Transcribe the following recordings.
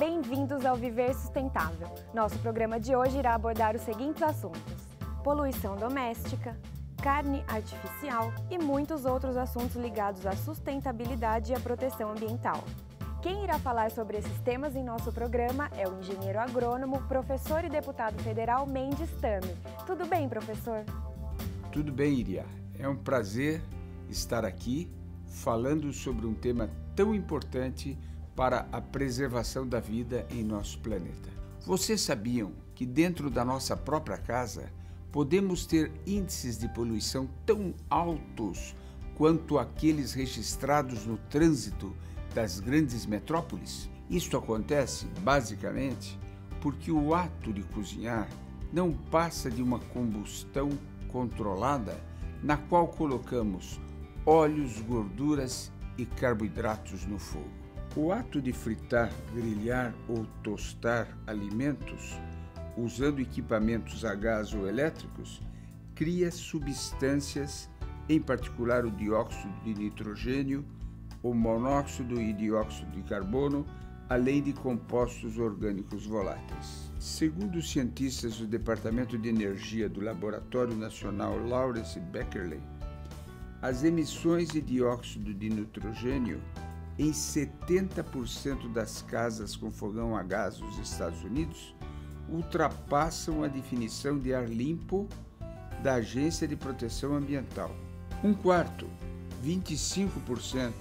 Bem-vindos ao Viver Sustentável. Nosso programa de hoje irá abordar os seguintes assuntos: poluição doméstica, carne artificial e muitos outros assuntos ligados à sustentabilidade e à proteção ambiental. Quem irá falar sobre esses temas em nosso programa é o engenheiro agrônomo, professor e deputado federal Mendes Tame. Tudo bem, professor? Tudo bem, Iria. É um prazer estar aqui falando sobre um tema tão importante para a preservação da vida em nosso planeta. Vocês sabiam que dentro da nossa própria casa podemos ter índices de poluição tão altos quanto aqueles registrados no trânsito das grandes metrópoles? Isto acontece, basicamente, porque o ato de cozinhar não passa de uma combustão controlada na qual colocamos óleos, gorduras e carboidratos no fogo. O ato de fritar, grelhar ou tostar alimentos usando equipamentos a gás ou elétricos cria substâncias, em particular o dióxido de nitrogênio, o monóxido e dióxido de carbono, além de compostos orgânicos voláteis. Segundo os cientistas do Departamento de Energia do Laboratório Nacional Lawrence Beckerley, as emissões de dióxido de nitrogênio em 70% das casas com fogão a gás dos Estados Unidos ultrapassam a definição de ar limpo da Agência de Proteção Ambiental. Um quarto, 25%,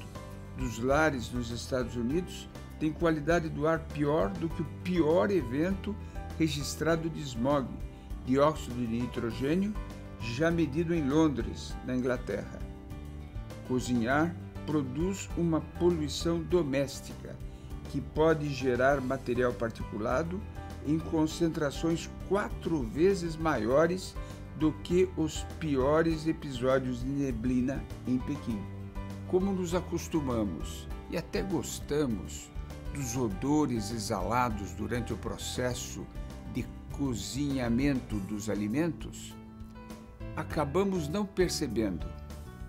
dos lares nos Estados Unidos tem qualidade do ar pior do que o pior evento registrado de smog, dióxido de nitrogênio, já medido em Londres, na Inglaterra. Cozinhar produz uma poluição doméstica que pode gerar material particulado em concentrações 4 vezes maiores do que os piores episódios de neblina em Pequim. Como nos acostumamos e até gostamos dos odores exalados durante o processo de cozinhamento dos alimentos, acabamos não percebendo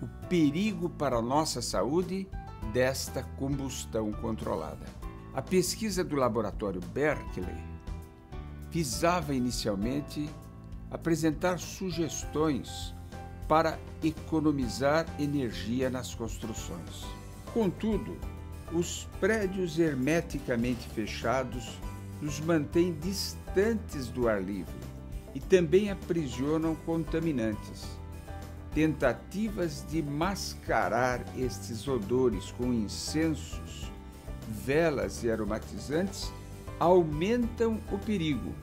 o perigo para a nossa saúde desta combustão controlada. A pesquisa do laboratório Berkeley visava inicialmente apresentar sugestões para economizar energia nas construções. Contudo, os prédios hermeticamente fechados nos mantêm distantes do ar livre e também aprisionam contaminantes. Tentativas de mascarar estes odores com incensos, velas e aromatizantes aumentam o perigo.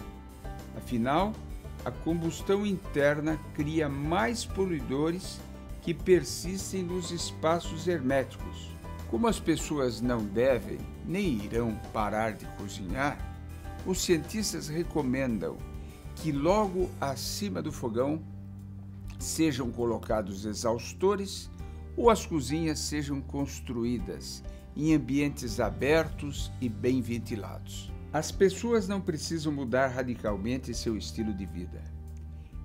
Afinal, a combustão interna cria mais poluidores que persistem nos espaços herméticos. Como as pessoas não devem nem irão parar de cozinhar, os cientistas recomendam que logo acima do fogão sejam colocados exaustores ou as cozinhas sejam construídas em ambientes abertos e bem ventilados. As pessoas não precisam mudar radicalmente seu estilo de vida.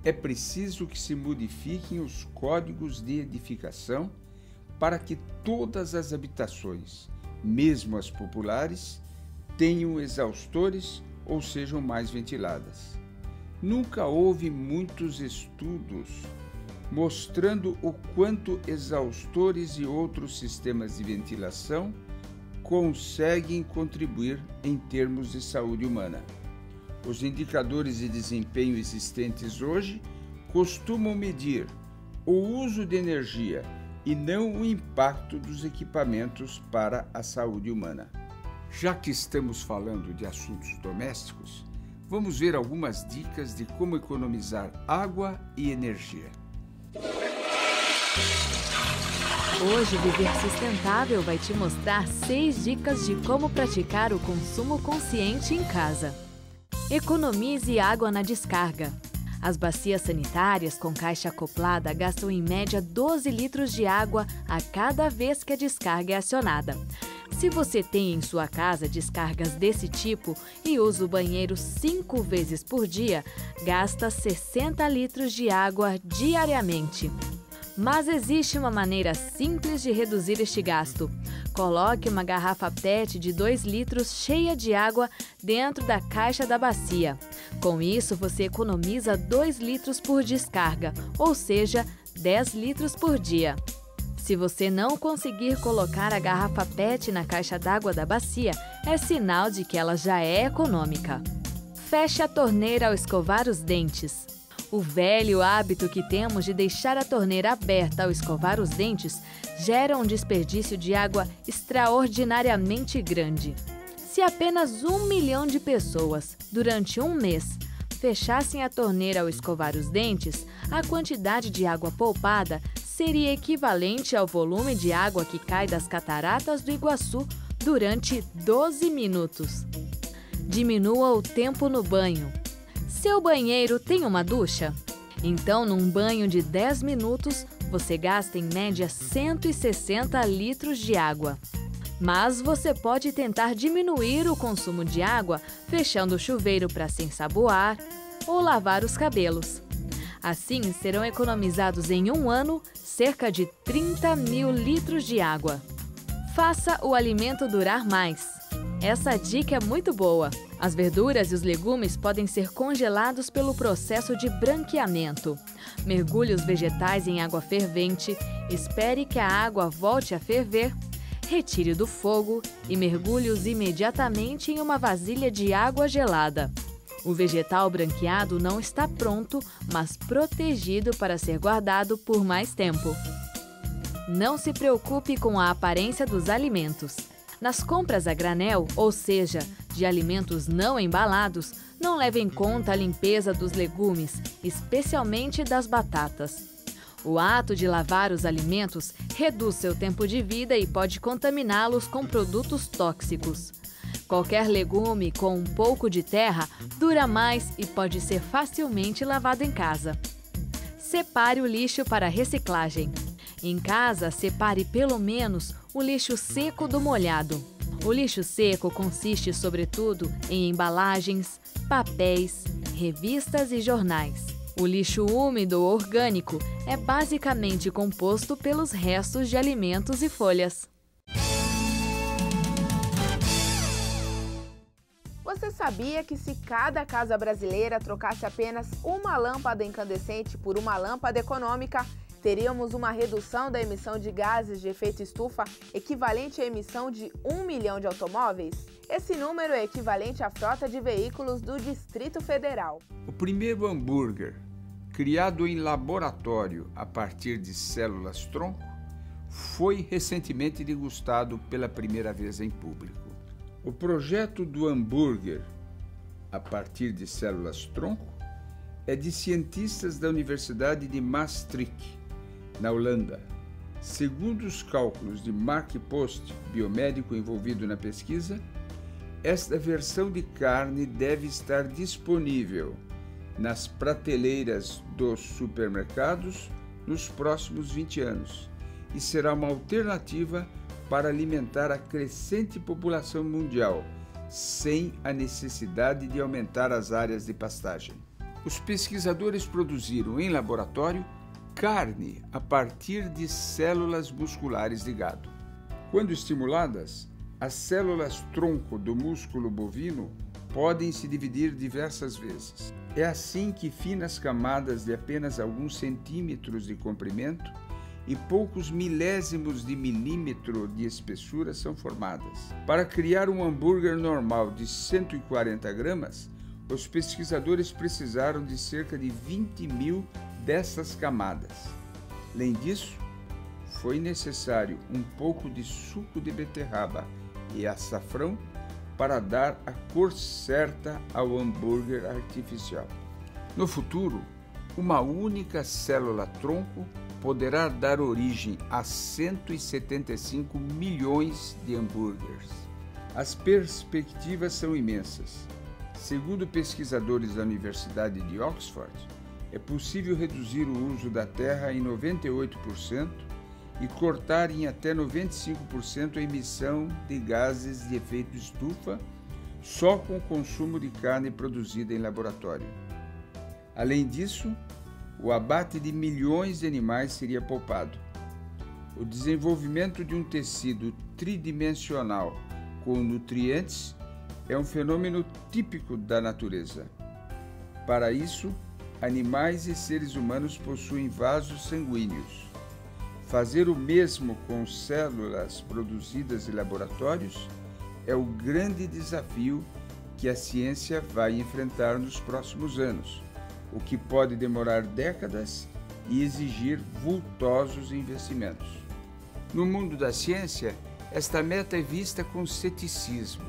É preciso que se modifiquem os códigos de edificação para que todas as habitações, mesmo as populares, tenham exaustores ou sejam mais ventiladas. Nunca houve muitos estudos mostrando o quanto exaustores e outros sistemas de ventilação conseguem contribuir em termos de saúde humana. Os indicadores de desempenho existentes hoje costumam medir o uso de energia e não o impacto dos equipamentos para a saúde humana. Já que estamos falando de assuntos domésticos, vamos ver algumas dicas de como economizar água e energia. Hoje, o Viver Sustentável vai te mostrar 6 dicas de como praticar o consumo consciente em casa. Economize água na descarga. As bacias sanitárias com caixa acoplada gastam em média 12 litros de água a cada vez que a descarga é acionada. Se você tem em sua casa descargas desse tipo e usa o banheiro 5 vezes por dia, gasta 60 litros de água diariamente. Mas existe uma maneira simples de reduzir este gasto. Coloque uma garrafa PET de 2 litros cheia de água dentro da caixa da bacia. Com isso, você economiza 2 litros por descarga, ou seja, 10 litros por dia. Se você não conseguir colocar a garrafa PET na caixa d'água da bacia, é sinal de que ela já é econômica. Feche a torneira ao escovar os dentes. O velho hábito que temos de deixar a torneira aberta ao escovar os dentes gera um desperdício de água extraordinariamente grande. Se apenas 1 milhão de pessoas, durante um mês, fechassem a torneira ao escovar os dentes, a quantidade de água poupada seria equivalente ao volume de água que cai das cataratas do Iguaçu durante 12 minutos. Diminua o tempo no banho. Seu banheiro tem uma ducha? Então, num banho de 10 minutos, você gasta em média 160 litros de água. Mas você pode tentar diminuir o consumo de água fechando o chuveiro para se ensaboar ou lavar os cabelos. Assim, serão economizados em um ano cerca de 30 mil litros de água. Faça o alimento durar mais. Essa dica é muito boa. As verduras e os legumes podem ser congelados pelo processo de branqueamento. Mergulhe os vegetais em água fervente, espere que a água volte a ferver, retire do fogo e mergulhe-os imediatamente em uma vasilha de água gelada. O vegetal branqueado não está pronto, mas protegido para ser guardado por mais tempo. Não se preocupe com a aparência dos alimentos. Nas compras a granel, ou seja, de alimentos não embalados, não leve em conta a limpeza dos legumes, especialmente das batatas. O ato de lavar os alimentos reduz seu tempo de vida e pode contaminá-los com produtos tóxicos. Qualquer legume com um pouco de terra dura mais e pode ser facilmente lavado em casa. Separe o lixo para reciclagem. Em casa, separe pelo menos o lixo seco do molhado. O lixo seco consiste, sobretudo, em embalagens, papéis, revistas e jornais. O lixo úmido ou orgânico é basicamente composto pelos restos de alimentos e folhas. Você sabia que se cada casa brasileira trocasse apenas uma lâmpada incandescente por uma lâmpada econômica, teríamos uma redução da emissão de gases de efeito estufa equivalente à emissão de 1 milhão de automóveis? Esse número é equivalente à frota de veículos do Distrito Federal. O primeiro hambúrguer, criado em laboratório a partir de células-tronco, foi recentemente degustado pela primeira vez em público. O projeto do hambúrguer a partir de células-tronco é de cientistas da Universidade de Maastricht, na Holanda. Segundo os cálculos de Mark Post, biomédico envolvido na pesquisa, esta versão de carne deve estar disponível nas prateleiras dos supermercados nos próximos 20 anos e será uma alternativa para alimentar a crescente população mundial, sem a necessidade de aumentar as áreas de pastagem. Os pesquisadores produziram em laboratório carne a partir de células musculares de gado. Quando estimuladas, as células-tronco do músculo bovino podem se dividir diversas vezes. É assim que finas camadas de apenas alguns centímetros de comprimento e poucos milésimos de milímetro de espessura são formadas. Para criar um hambúrguer normal de 140 gramas, os pesquisadores precisaram de cerca de 20 mil dessas camadas. Além disso, foi necessário um pouco de suco de beterraba e açafrão para dar a cor certa ao hambúrguer artificial. No futuro, uma única célula-tronco poderá dar origem a 175 milhões de hambúrgueres. As perspectivas são imensas. Segundo pesquisadores da Universidade de Oxford, é possível reduzir o uso da terra em 98% e cortar em até 95% a emissão de gases de efeito estufa só com o consumo de carne produzida em laboratório. Além disso, o abate de milhões de animais seria poupado. O desenvolvimento de um tecido tridimensional com nutrientes é um fenômeno típico da natureza. Para isso, animais e seres humanos possuem vasos sanguíneos. Fazer o mesmo com células produzidas em laboratórios é o grande desafio que a ciência vai enfrentar nos próximos anos, o que pode demorar décadas e exigir vultosos investimentos. No mundo da ciência, esta meta é vista com ceticismo,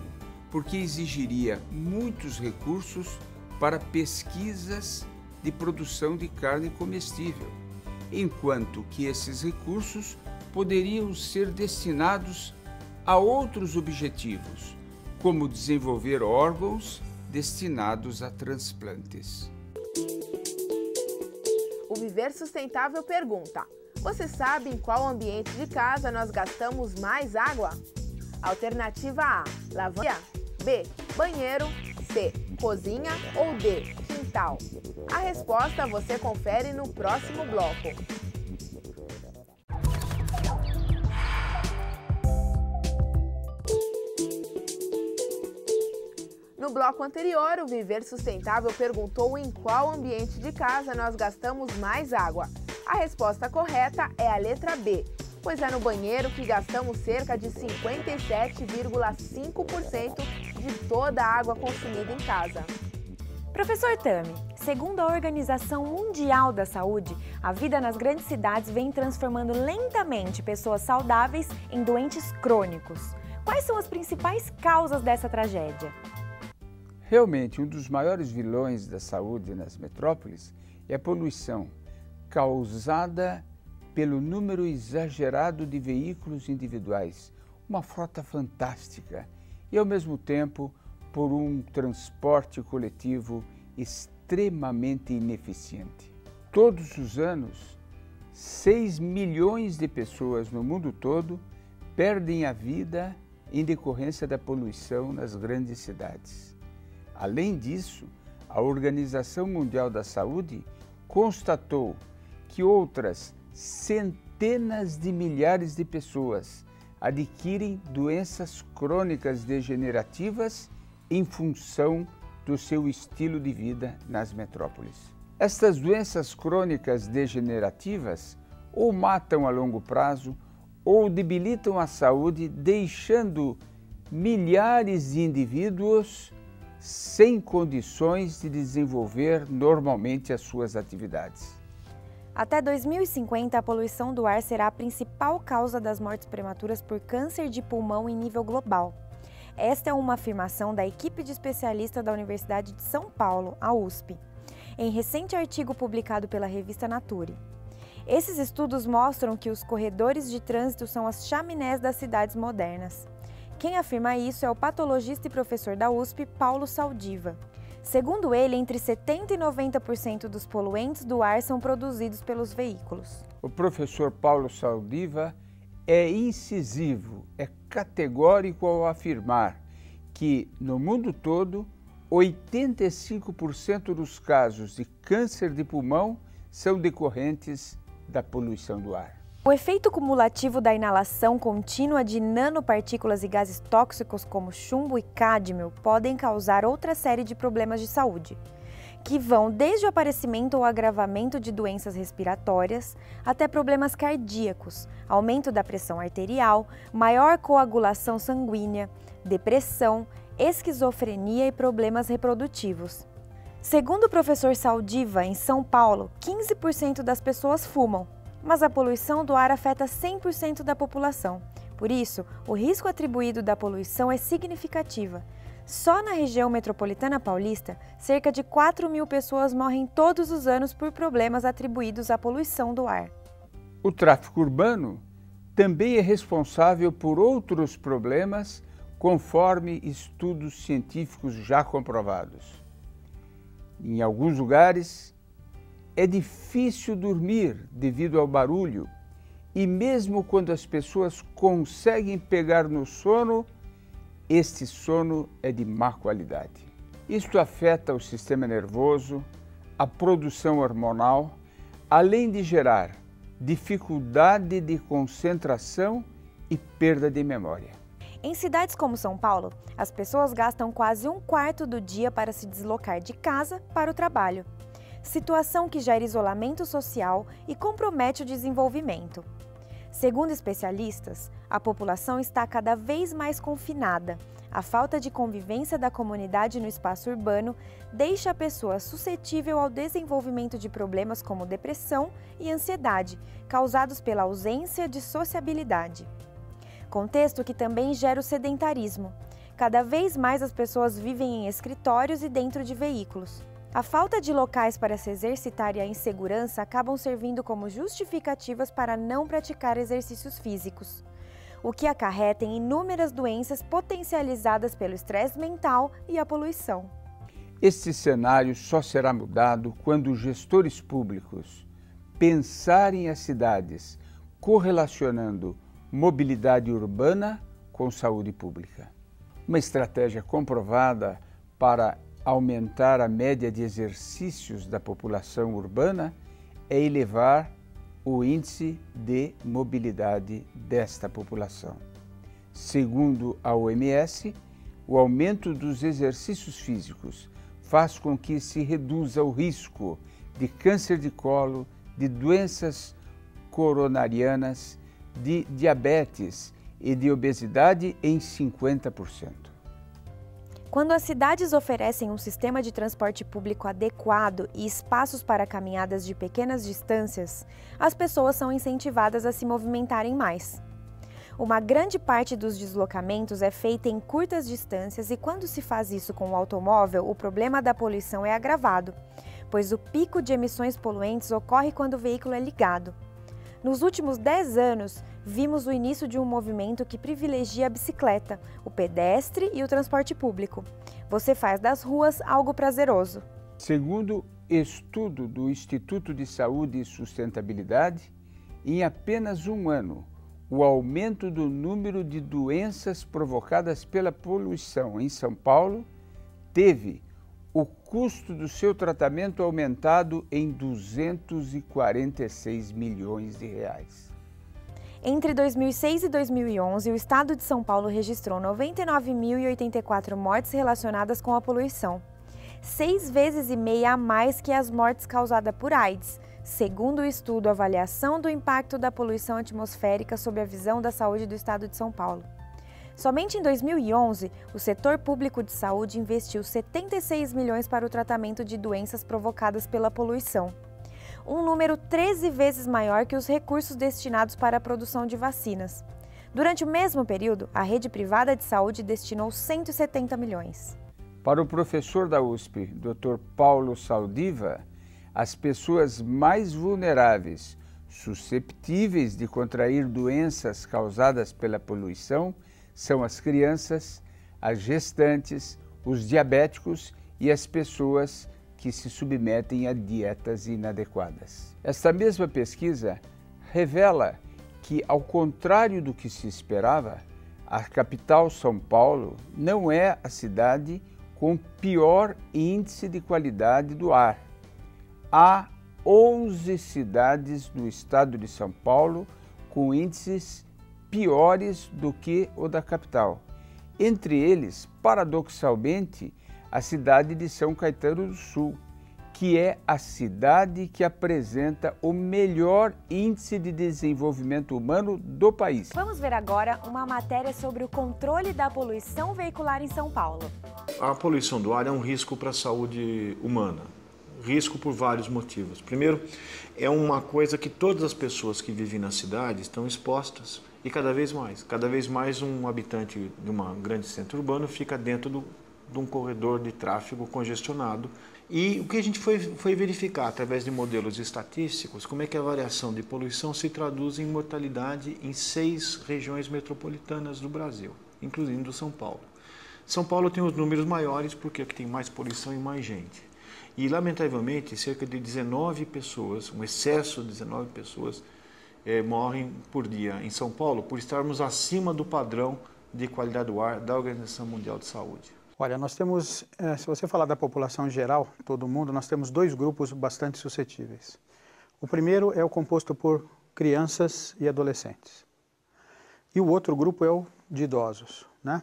porque exigiria muitos recursos para pesquisas de produção de carne comestível, enquanto que esses recursos poderiam ser destinados a outros objetivos, como desenvolver órgãos destinados a transplantes. O Viver Sustentável pergunta: você sabe em qual ambiente de casa nós gastamos mais água? Alternativa A, lavanderia. B, banheiro. C, cozinha. Ou D, quintal? A resposta você confere no próximo bloco. No bloco anterior, o Viver Sustentável perguntou em qual ambiente de casa nós gastamos mais água. A resposta correta é a letra B, pois é no banheiro que gastamos cerca de 57,5% de toda a água consumida em casa. Professor Tami, segundo a Organização Mundial da Saúde, a vida nas grandes cidades vem transformando lentamente pessoas saudáveis em doentes crônicos. Quais são as principais causas dessa tragédia? Realmente, um dos maiores vilões da saúde nas metrópoles é a poluição, causada pelo número exagerado de veículos individuais, uma frota fantástica, e ao mesmo tempo por um transporte coletivo extremamente ineficiente. Todos os anos, 6 milhões de pessoas no mundo todo perdem a vida em decorrência da poluição nas grandes cidades. Além disso, a Organização Mundial da Saúde constatou que outras centenas de milhares de pessoas adquirem doenças crônicas degenerativas em função do seu estilo de vida nas metrópoles. Estas doenças crônicas degenerativas ou matam a longo prazo ou debilitam a saúde, deixando milhares de indivíduos sem condições de desenvolver normalmente as suas atividades. Até 2050, a poluição do ar será a principal causa das mortes prematuras por câncer de pulmão em nível global. Esta é uma afirmação da equipe de especialistas da Universidade de São Paulo, a USP, em recente artigo publicado pela revista Nature. Esses estudos mostram que os corredores de trânsito são as chaminés das cidades modernas. Quem afirma isso é o patologista e professor da USP, Paulo Saldiva. Segundo ele, entre 70% e 90% dos poluentes do ar são produzidos pelos veículos. O professor Paulo Saldiva é incisivo, é categórico ao afirmar que, no mundo todo, 85% dos casos de câncer de pulmão são decorrentes da poluição do ar. O efeito cumulativo da inalação contínua de nanopartículas e gases tóxicos como chumbo e cádmio podem causar outra série de problemas de saúde, que vão desde o aparecimento ou agravamento de doenças respiratórias até problemas cardíacos, aumento da pressão arterial, maior coagulação sanguínea, depressão, esquizofrenia e problemas reprodutivos. Segundo o professor Saldiva, em São Paulo, 15% das pessoas fumam, mas a poluição do ar afeta 100% da população. Por isso, o risco atribuído da poluição é significativa. Só na região metropolitana paulista, cerca de 4.000 pessoas morrem todos os anos por problemas atribuídos à poluição do ar. O tráfego urbano também é responsável por outros problemas, conforme estudos científicos já comprovados. Em alguns lugares, é difícil dormir devido ao barulho e mesmo quando as pessoas conseguem pegar no sono, este sono é de má qualidade. Isto afeta o sistema nervoso, a produção hormonal, além de gerar dificuldade de concentração e perda de memória. Em cidades como São Paulo, as pessoas gastam quase um quarto do dia para se deslocar de casa para o trabalho, situação que gera isolamento social e compromete o desenvolvimento. Segundo especialistas, a população está cada vez mais confinada. A falta de convivência da comunidade no espaço urbano deixa a pessoa suscetível ao desenvolvimento de problemas como depressão e ansiedade, causados pela ausência de sociabilidade. Contexto que também gera o sedentarismo. Cada vez mais as pessoas vivem em escritórios e dentro de veículos. A falta de locais para se exercitar e a insegurança acabam servindo como justificativas para não praticar exercícios físicos, o que acarreta em inúmeras doenças potencializadas pelo estresse mental e a poluição. Este cenário só será mudado quando os gestores públicos pensarem as cidades correlacionando mobilidade urbana com saúde pública. Uma estratégia comprovada para aumentar a média de exercícios da população urbana é elevar o índice de mobilidade desta população. Segundo a OMS, o aumento dos exercícios físicos faz com que se reduza o risco de câncer de colo, de doenças coronarianas, de diabetes e de obesidade em 50%. Quando as cidades oferecem um sistema de transporte público adequado e espaços para caminhadas de pequenas distâncias, as pessoas são incentivadas a se movimentarem mais. Uma grande parte dos deslocamentos é feita em curtas distâncias e quando se faz isso com o automóvel, o problema da poluição é agravado, pois o pico de emissões poluentes ocorre quando o veículo é ligado. Nos últimos 10 anos, vimos o início de um movimento que privilegia a bicicleta, o pedestre e o transporte público. Você faz das ruas algo prazeroso. Segundo estudo do Instituto de Saúde e Sustentabilidade, em apenas um ano, o aumento do número de doenças provocadas pela poluição em São Paulo teve o custo do seu tratamento aumentado em 246 milhões de reais. Entre 2006 e 2011, o estado de São Paulo registrou 99.084 mortes relacionadas com a poluição, 6,5 vezes a mais que as mortes causadas por AIDS, segundo o estudo Avaliação do Impacto da Poluição Atmosférica sob a Visão da Saúde do Estado de São Paulo. Somente em 2011, o setor público de saúde investiu 76 milhões para o tratamento de doenças provocadas pela poluição, um número 13 vezes maior que os recursos destinados para a produção de vacinas. Durante o mesmo período, a rede privada de saúde destinou 170 milhões. Para o professor da USP, Dr. Paulo Saldiva, as pessoas mais vulneráveis, susceptíveis de contrair doenças causadas pela poluição, são as crianças, as gestantes, os diabéticos e as pessoas que se submetem a dietas inadequadas. Esta mesma pesquisa revela que, ao contrário do que se esperava, a capital São Paulo não é a cidade com pior índice de qualidade do ar. Há 11 cidades do estado de São Paulo com índices piores do que o da capital. Entre eles, paradoxalmente, a cidade de São Caetano do Sul, que é a cidade que apresenta o melhor índice de desenvolvimento humano do país. Vamos ver agora uma matéria sobre o controle da poluição veicular em São Paulo. A poluição do ar é um risco para a saúde humana. Risco por vários motivos. Primeiro, é uma coisa que todas as pessoas que vivem na cidade estão expostas. E cada vez mais um habitante de um grande centro urbano fica dentro de um corredor de tráfego congestionado. E o que a gente foi verificar através de modelos estatísticos, como é que a variação de poluição se traduz em mortalidade em 6 regiões metropolitanas do Brasil, incluindo São Paulo. São Paulo tem os números maiores porque aqui tem mais poluição e mais gente. E, lamentavelmente, cerca de 19 pessoas, um excesso de 19 pessoas, morrem por dia em São Paulo por estarmos acima do padrão de qualidade do ar da Organização Mundial de Saúde. Olha, nós temos, se você falar da população geral, todo mundo, nós temos 2 grupos bastante suscetíveis. O primeiro é o composto por crianças e adolescentes. E o outro grupo é o de idosos, né?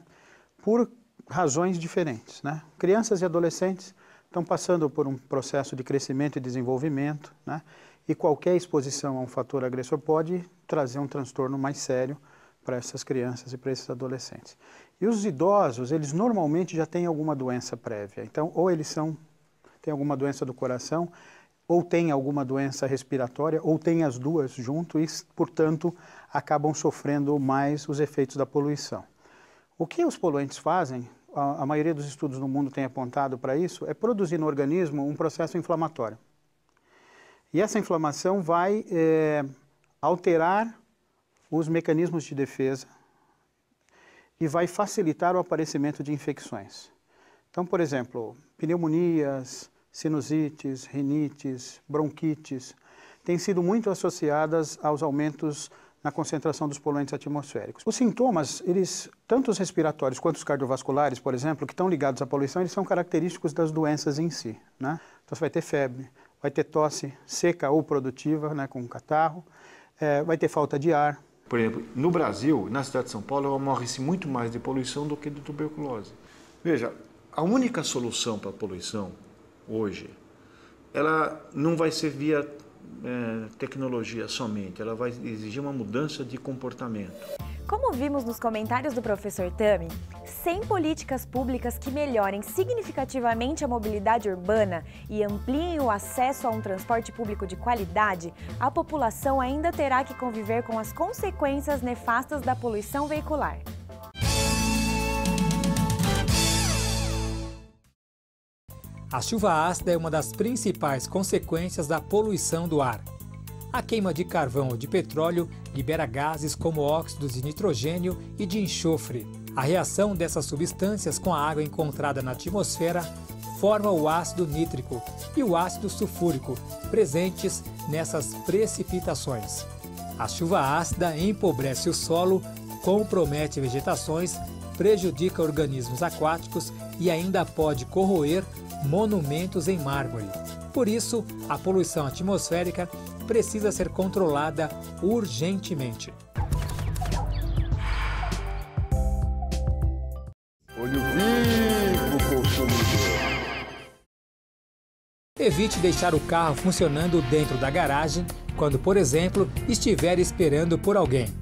Por razões diferentes, né? Crianças e adolescentes estão passando por um processo de crescimento e desenvolvimento, né? E qualquer exposição a um fator agressor pode trazer um transtorno mais sério para essas crianças e para esses adolescentes. E os idosos, eles normalmente já têm alguma doença prévia. Então, ou eles têm alguma doença do coração, ou têm alguma doença respiratória, ou têm as duas junto e, portanto, acabam sofrendo mais os efeitos da poluição. O que os poluentes fazem, a maioria dos estudos no mundo tem apontado para isso, é produzir no organismo um processo inflamatório. E essa inflamação vai alterar os mecanismos de defesa e vai facilitar o aparecimento de infecções. Então, por exemplo, pneumonias, sinusites, rinites, bronquites, têm sido muito associadas aos aumentos na concentração dos poluentes atmosféricos. Os sintomas, tanto os respiratórios quanto os cardiovasculares, por exemplo, que estão ligados à poluição, eles são característicos das doenças em si, né? Então você vai ter febre, vai ter tosse seca ou produtiva, né, com catarro, vai ter falta de ar. Por exemplo, no Brasil, na cidade de São Paulo, morre-se muito mais de poluição do que de tuberculose. Veja, a única solução para a poluição hoje, ela não vai ser via tecnologia somente, ela vai exigir uma mudança de comportamento. Como vimos nos comentários do professor Tami, sem políticas públicas que melhorem significativamente a mobilidade urbana e ampliem o acesso a um transporte público de qualidade, a população ainda terá que conviver com as consequências nefastas da poluição veicular. A chuva ácida é uma das principais consequências da poluição do ar. A queima de carvão ou de petróleo libera gases como óxidos de nitrogênio e de enxofre. A reação dessas substâncias com a água encontrada na atmosfera forma o ácido nítrico e o ácido sulfúrico, presentes nessas precipitações. A chuva ácida empobrece o solo, compromete vegetações, prejudica organismos aquáticos e ainda pode corroer monumentos em mármore. Por isso, a poluição atmosférica precisa ser controlada urgentemente. Olho vivo, consumidor. Evite deixar o carro funcionando dentro da garagem quando, por exemplo, estiver esperando por alguém.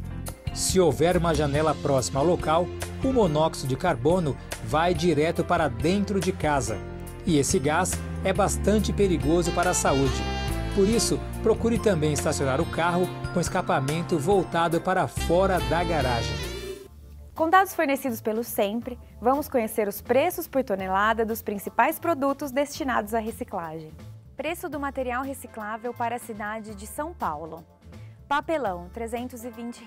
Se houver uma janela próxima ao local, o monóxido de carbono vai direto para dentro de casa. E esse gás é bastante perigoso para a saúde. Por isso, procure também estacionar o carro com escapamento voltado para fora da garagem. Com dados fornecidos pelo Sempre, vamos conhecer os preços por tonelada dos principais produtos destinados à reciclagem. Preço do material reciclável para a cidade de São Paulo. Papelão, R$ 320.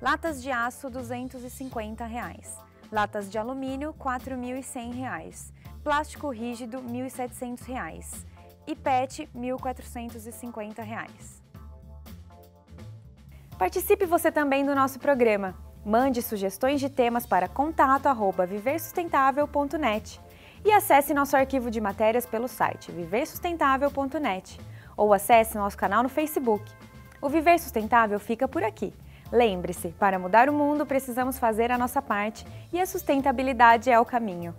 Latas de aço, R$ 250. Latas de alumínio, R$ 4.100. Plástico rígido, R$ 1.700. E PET, R$ 1.450. Participe você também do nosso programa. Mande sugestões de temas para contato@viversustentável.net e acesse nosso arquivo de matérias pelo site viversustentável.net ou acesse nosso canal no Facebook. O Viver Sustentável fica por aqui. Lembre-se, para mudar o mundo precisamos fazer a nossa parte e a sustentabilidade é o caminho.